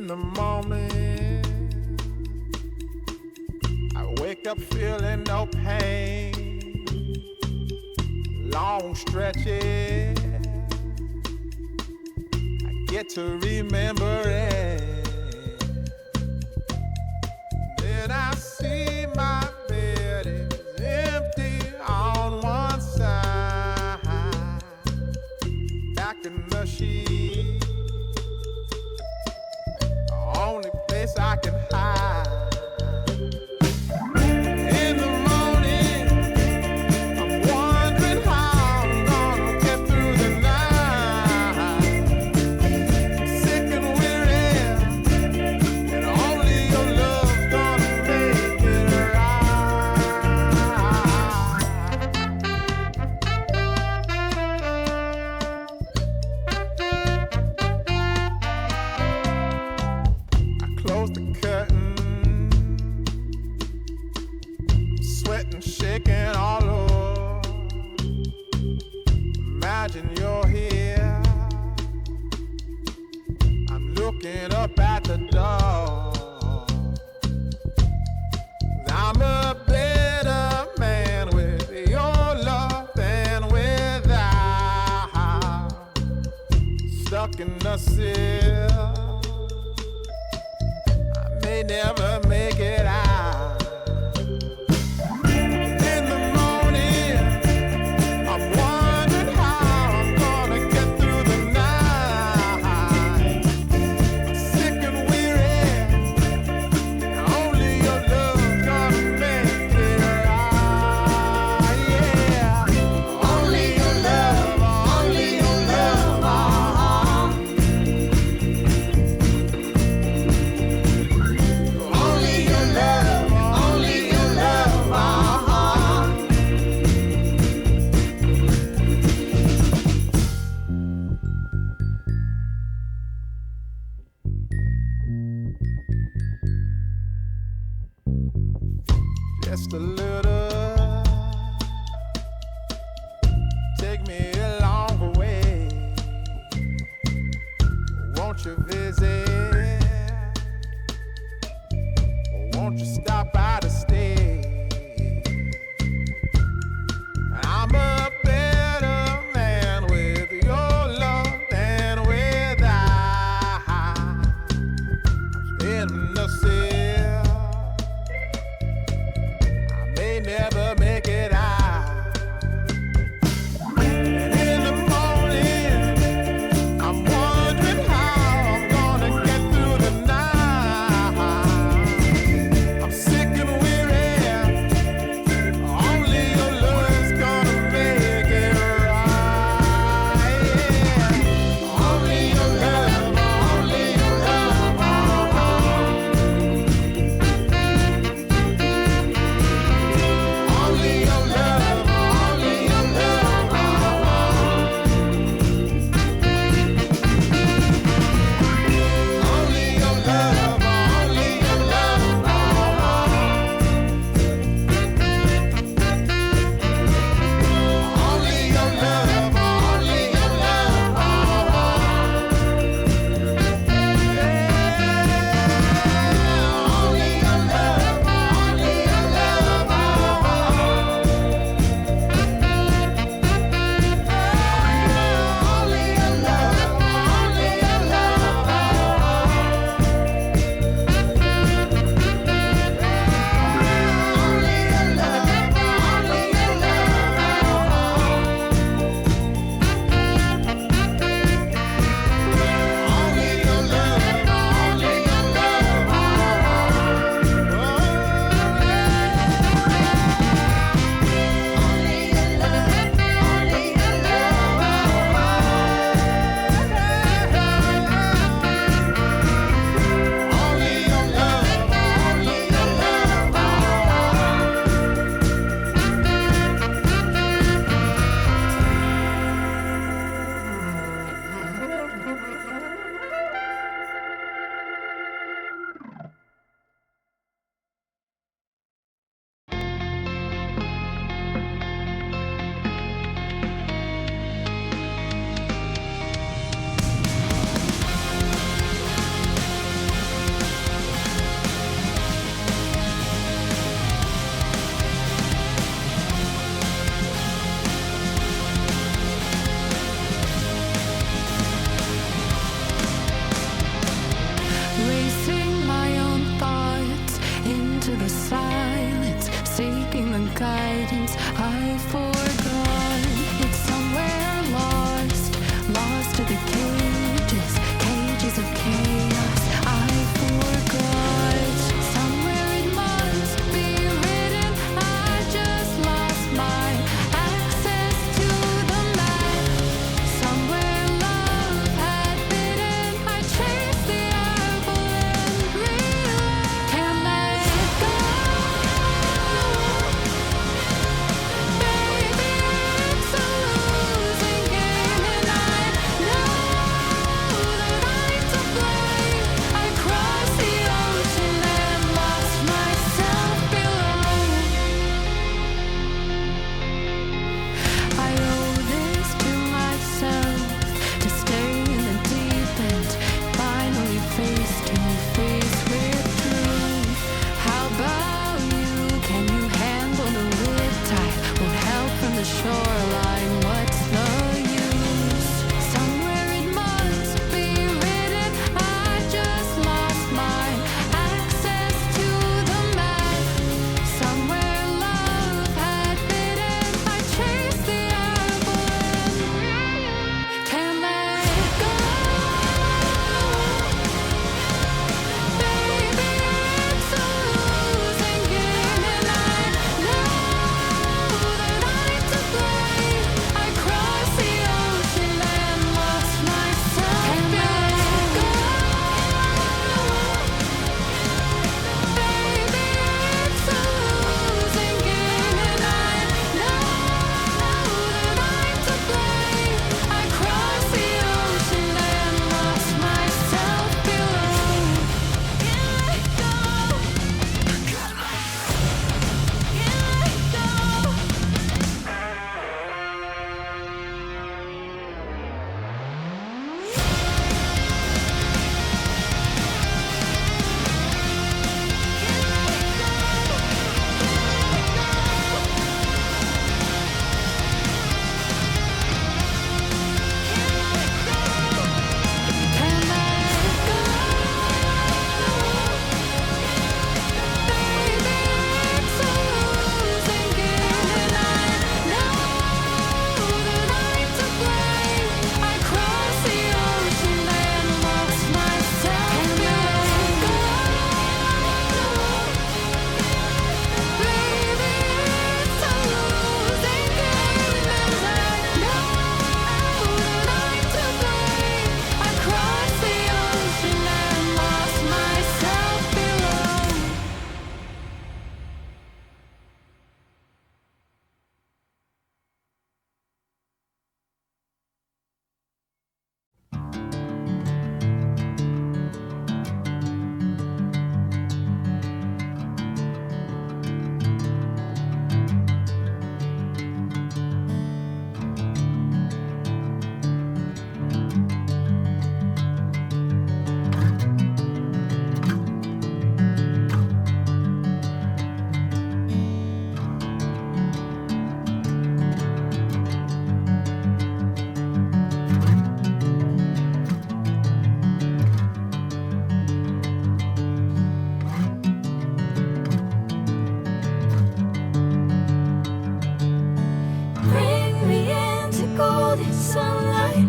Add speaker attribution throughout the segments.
Speaker 1: In the morning, I wake up feeling no pain. Long stretches, I get to remember it. Then I see my bed is empty on one side. Back in the sheet, the only place I can hide. In the morning, I'm wondering how I'm gonna get through the night. Sick and weary, and only your love's gonna make it right. I close the curtain, sweating, shaking all over. Imagine you're here. I'm looking up at the door. I'm a better man with your love than without. Stuck in the cell, I may never make it out. In the morning, I'm wondering how I'm gonna get through the night. Sick and weary, and only your love's gonna make it right. Yeah, only your love, only your love. Only your love, only your love. Just a little, take me along the way. Won't you visit? Won't you stop by to stay? I'm a better man with your love than without. I'm in the cell, I may never make it out. And in the morning, I'm wondering how I'm gonna get through the night. I'm sick
Speaker 2: guidance I forgot. It's somewhere lost, lost to the cages, cages of chaos. I forgot. Somewhere it must be written. I just lost my access to the map. Somewhere love had bidden. I chased the apple and realized can't let it go. Baby, it's a losing game, and I know that I'm to blame. I crossed the ocean and lost myself below. I owe this to myself to stay in the deep end, finally face to face with truth. How about you? Can you handle the riptide? Won't help from the shoreline. What's the use? Somewhere it must be written. I just lost my access to the map. Somewhere love had bidden. I chased the apple and can't let it go. Baby, it's a losing game, and I know that I'm to blame. I crossed the ocean and lost myself. Can't let it go. Baby, it's a losing game, and I know that I'm to blame. I crossed the ocean and lost myself below. Can't let go. Can't let go. Can't let it go. Baby, it's a losing game, and I know that I'm to blame. I crossed the ocean and lost myself. Can't let it go. Baby, it's a losing game, and I know that I'm to blame. I crossed the ocean and lost myself below. Bring me into golden sunlight.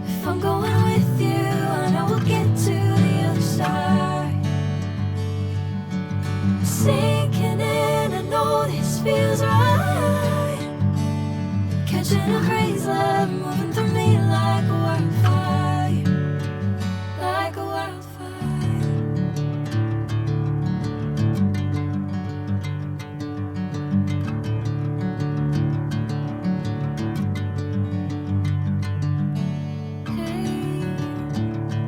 Speaker 2: If I'm going with you, I know we'll get to the other side. Sinking in, I know this feels right. Catching a breeze, love moving through me like a wildfire, like a wildfire.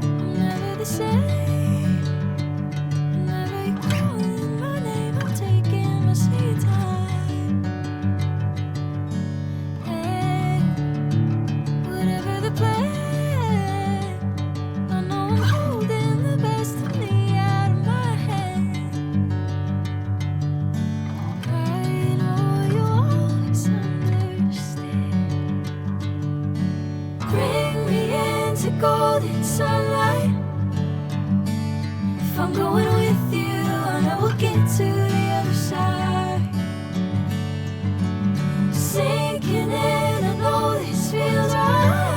Speaker 2: I'm never the same. Whenever you're calling my name, I'm taking my sweet time. Hey, whatever the plan, I know I'm holding the best of me out of my hand. I know you'll always understand. Bring me into golden sunlight. If I'm going with you, I know we'll get to the other side. sinking in, I know this feels right.